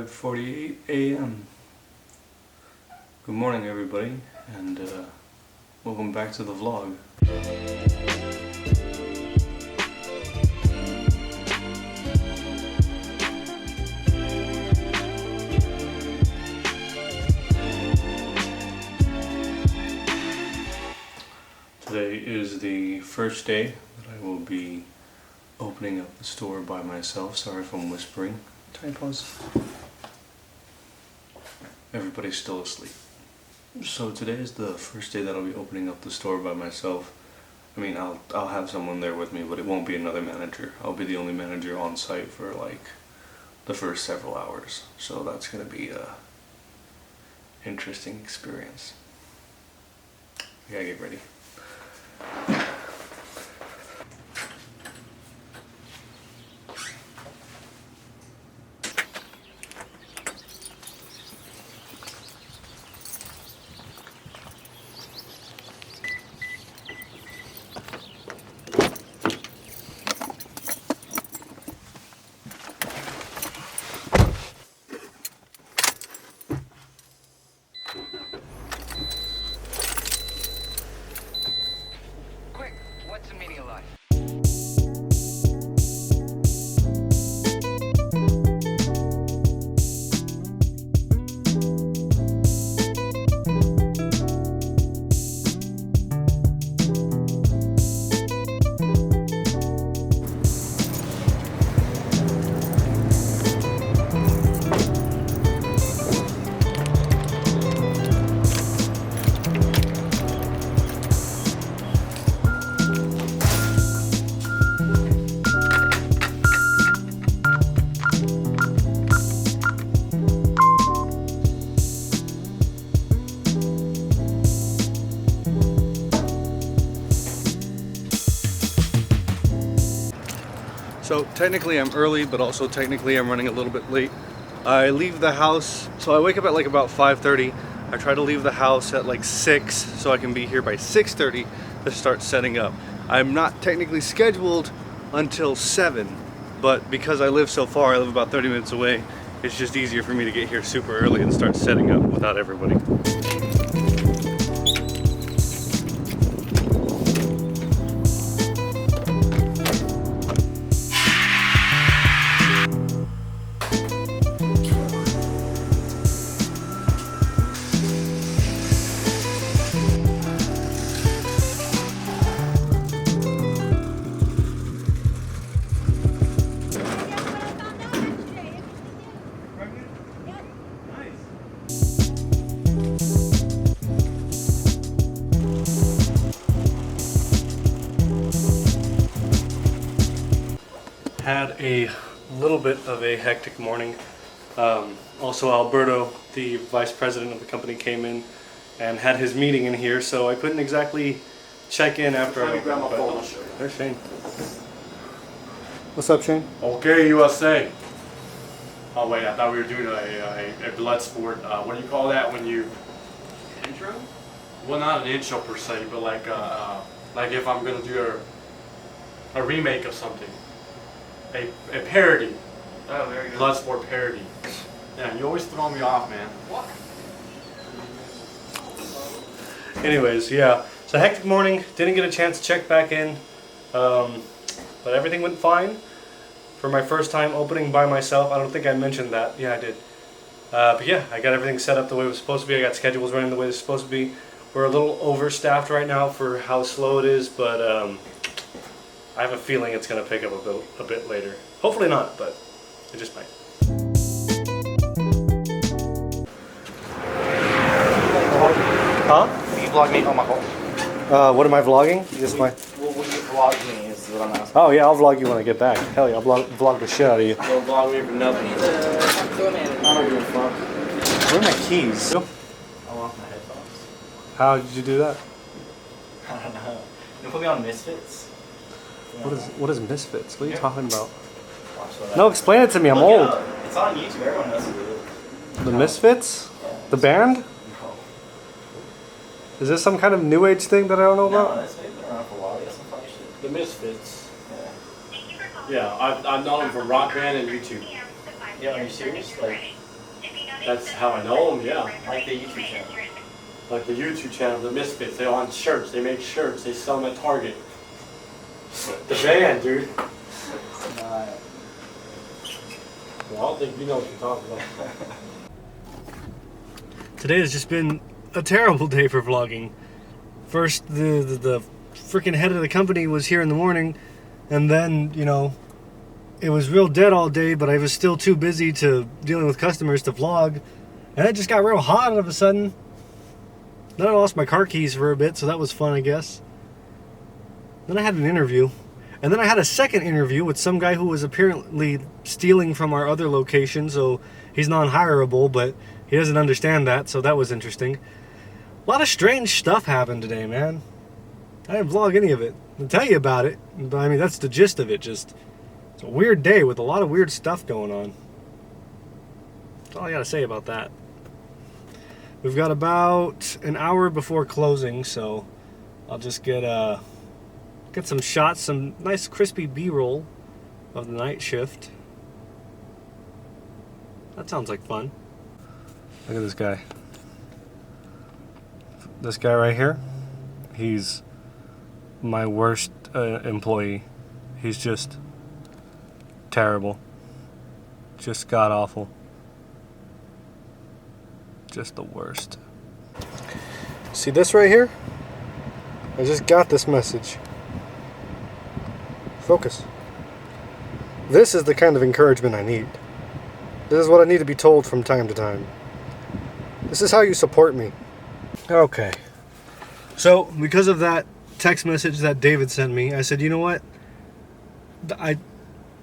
5:48 a.m. Good morning, everybody, and welcome back to the vlog. Today is the first day that I will be opening up the store by myself. Sorry if I'm whispering. Tiny pause. Everybody's still asleep. So today is the first day that I'll be opening up the store by myself. I mean, I'll have someone there with me, but it won't be another manager. I'll be the only manager on site for like the first several hours. So that's gonna be a interesting experience. I gotta get ready. What's the meaning of life? So technically I'm early, but also technically I'm running a little bit late. I leave the house, so I wake up at like about 5:30. I try to leave the house at like 6 so I can be here by 6:30 to start setting up. I'm not technically scheduled until 7, but because I live so far, I live about 30 minutes away, it's just easier for me to get here super early and start setting up without everybody. Had a little bit of a hectic morning. Also, Alberto, the vice president of the company, came in and had his meeting in here, so I couldn't exactly check in after I opened, but there's Shane. What's up, Shane? Okay, USA. Oh wait, I thought we were doing a blood sport. What do you call that when you... Intro? Well, not an intro per se, but like if I'm gonna do a remake of something. A parody. Oh, very good. Blood sport parody. Yeah, you always throw me off, man. What? Anyways, yeah, so hectic morning, didn't get a chance to check back in, but everything went fine. For my first time opening by myself, I don't think I mentioned that. Yeah, I did. But yeah, I got everything set up the way it was supposed to be. I got schedules running the way it's supposed to be. We're a little overstaffed right now for how slow it is, but I have a feeling it's going to pick up a bit later. Hopefully not, but it just might. Huh? Will you vlog me? Oh, my fault. What am I vlogging? Just my... Will you vlog me is what I'm asking. Oh yeah, I'll vlog you when I get back. Hell yeah, I'll vlog the shit out of you. Don't vlog me for nothing. I don't give a fuck. Where are my keys? I lost my headphones. How did you do that? I don't know. You put me on Misfits? What is Misfits? What are you talking about? Watch that. No, explain it to me. I'm Look it old. up. It's on YouTube. Everyone knows who it is. The Misfits? The band? No. Is this some kind of new age thing that I don't know No, about? that's been around for a while. They got some funny shit. The Misfits. Yeah. Yeah, I've known them from Rock Band and YouTube. Yeah, are you serious? Like, That's how I know them, yeah. Like the YouTube channel. Like the YouTube channel, the Misfits, they're on shirts, they make shirts, they sell them at Target. The band, dude. Nah. Well, I don't think you know what you're talking about. Today has just been a terrible day for vlogging. First, the freaking head of the company was here in the morning, and then, you know, it was real dead all day, but I was still too busy to dealing with customers to vlog, and it just got real hot all of a sudden. Then I lost my car keys for a bit, so that was fun, I guess. Then I had an interview, and then I had a second interview with some guy who was apparently stealing from our other location, so he's non-hireable, but he doesn't understand that, so that was interesting. A lot of strange stuff happened today, man. I didn't vlog any of it. I'll tell you about it, but I mean, that's the gist of it. Just, it's a weird day with a lot of weird stuff going on. That's all I gotta say about that. We've got about an hour before closing, so I'll just get some shots, some nice crispy B-roll of the night shift. That sounds like fun. Look at this guy. This guy right here, he's my worst employee. He's just terrible. Just god-awful. Just the worst. See this right here? I just got this message. Focus. This is the kind of encouragement I need. This is what I need to be told from time to time. This is how you support me. Okay. So, because of that text message that David sent me, I said, you know what? I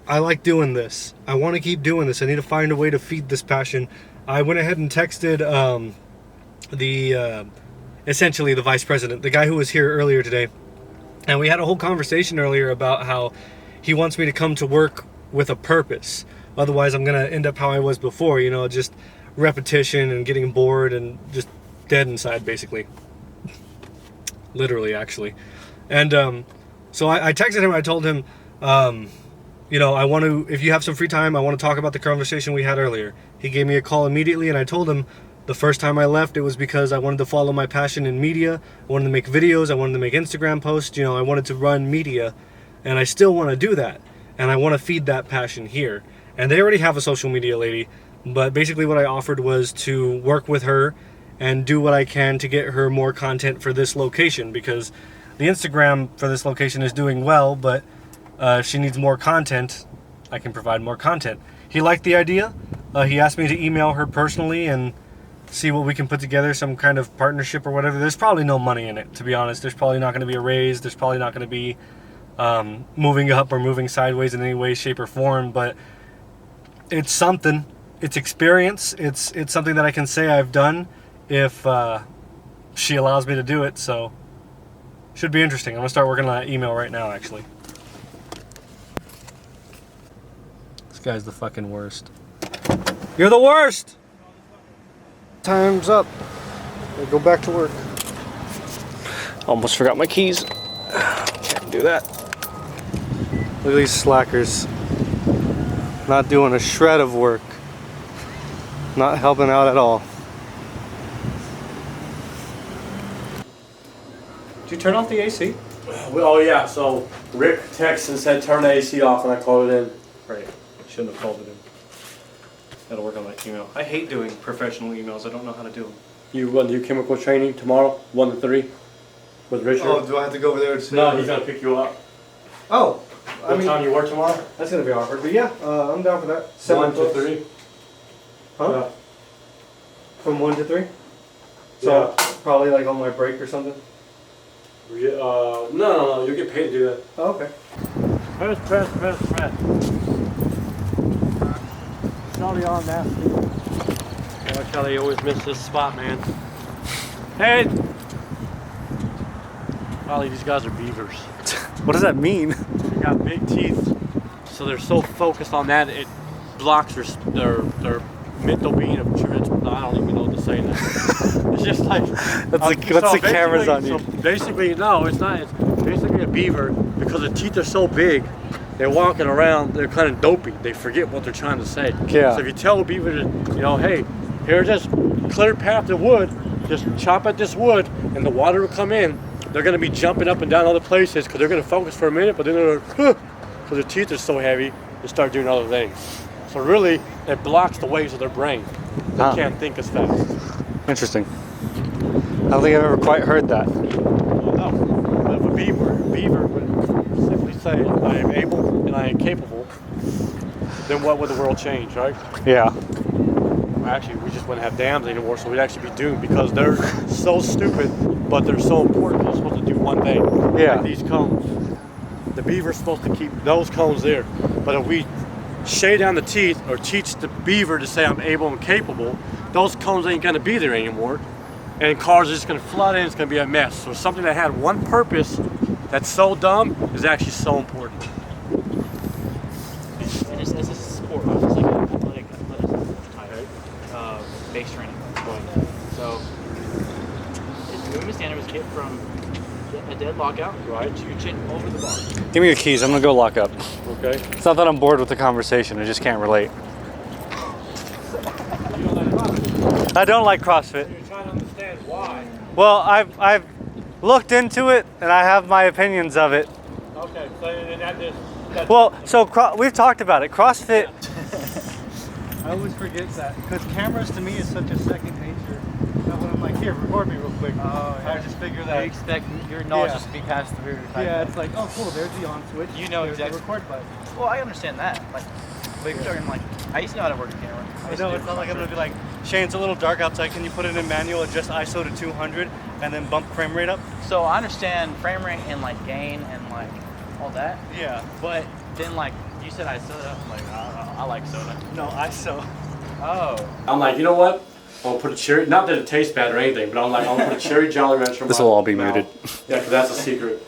like doing this. I want to keep doing this. I need to find a way to feed this passion. I went ahead and texted essentially the vice president, the guy who was here earlier today. And we had a whole conversation earlier about how he wants me to come to work with a purpose. Otherwise, I'm going to end up how I was before, you know, just repetition and getting bored and just dead inside, basically. Literally, actually. And so I texted him. I told him, you know, I want to, if you have some free time, I want to talk about the conversation we had earlier. He gave me a call immediately, and I told him the first time I left, it was because I wanted to follow my passion in media. I wanted to make videos. I wanted to make Instagram posts. You know, I wanted to run media, and I still want to do that. And I want to feed that passion here. And they already have a social media lady, but basically what I offered was to work with her and do what I can to get her more content for this location, because the Instagram for this location is doing well, but if she needs more content, I can provide more content. He liked the idea. He asked me to email her personally and see what we can put together, some kind of partnership or whatever. There's probably no money in it, to be honest. There's probably not going to be a raise. There's probably not going to be moving up or moving sideways in any way, shape, or form, but it's something. It's experience. It's something that I can say I've done if she allows me to do it, so should be interesting. I'm going to start working on that email right now, actually. This guy's the fucking worst. You're the worst! Time's up. I'll go back to work. Almost forgot my keys. Can't do that. Look at these slackers. Not doing a shred of work. Not helping out at all. Did you turn off the AC? Oh yeah, so Rick texted and said turn the AC off, and I called it in. Right. Shouldn't have called it in. Gotta work on my email. I hate doing professional emails. I don't know how to do them. You want to do chemical training tomorrow, 1 to 3, with Richard? Oh, do I have to go over there and say? No, he's gonna pick you up. Oh, What time you work tomorrow? that's gonna be awkward. But yeah, I'm down for that. 1 to 3. Huh? Yeah. From 1 to 3? So Yeah. probably like on my break or something. No, you get paid to do that. Oh, okay. Press. Sorry on that. I like how they always miss this spot, man. Hey! Golly, these guys are beavers. What does that mean? They got big teeth, so they're so focused on that it blocks their mental being of children. I don't even know what to say now. It's just like What's the cameras on you? So basically, no, it's not. It's basically a beaver because the teeth are so big. They're walking around. They're kind of dopey. They forget what they're trying to say. Yeah. So if you tell a beaver, to, you know, hey, Here's this clear path to wood. Just chop at this wood, and the water will come in. They're gonna be jumping up and down other places because they're gonna focus for a minute, but then they're because their teeth are so heavy, they start doing other things. So really, it blocks the waves of their brain. They can't think as fast. Interesting. I don't think I've ever quite heard that. Well, no, but if a beaver would simply say, "I am able and I am capable," then what would the world change, right? Yeah. Actually, we just wouldn't have dams anymore, so we'd actually be doomed because they're so stupid, but they're so important. They're supposed to do one thing. Yeah. Like these cones. The beaver's supposed to keep those cones there, but if we shade down the teeth or teach the beaver to say I'm able and capable, those cones ain't gonna be there anymore, and cars are just gonna flood in. It's gonna be a mess. So something that had one purpose that's so dumb is actually so important. And it's a sport. It's like an athletic type base training. So his movement standard was hit from a dead lockout, Right. to your chin over the bar. Give me your keys. I'm gonna go lock up. Okay. It's not that I'm bored with the conversation. I just can't relate. You don't like CrossFit. I don't like CrossFit. You're trying to understand why. Well, I've looked into it and I have my opinions of it. Okay, so then that's Well, so we've talked about it. CrossFit. I always forget that because cameras to me is such a second nature. That when I'm like, here, record me real quick. I just figure They that. expect your knowledge Yeah. just to be passed through. Yeah, it's like, oh, cool. There's the on switch. You know there's the exactly. record button. Well, I understand that. Like, but you're talking like, I used to know how to work a camera. I know it's not like I'm gonna be like, Shane, it's a little dark outside. Can you put it in manual, adjust ISO to 200, and then bump frame rate up? So I understand frame rate and like gain and like all that. Yeah. But then like you said I soda. I'm like I like soda. No, ISO. Oh. I'm like, you know what? I'm gonna put a cherry. Not that it tastes bad or anything, but I'm like, I'm gonna put a cherry Jolly Rancher. in This my will all be mouth. muted. Yeah, because that's a secret.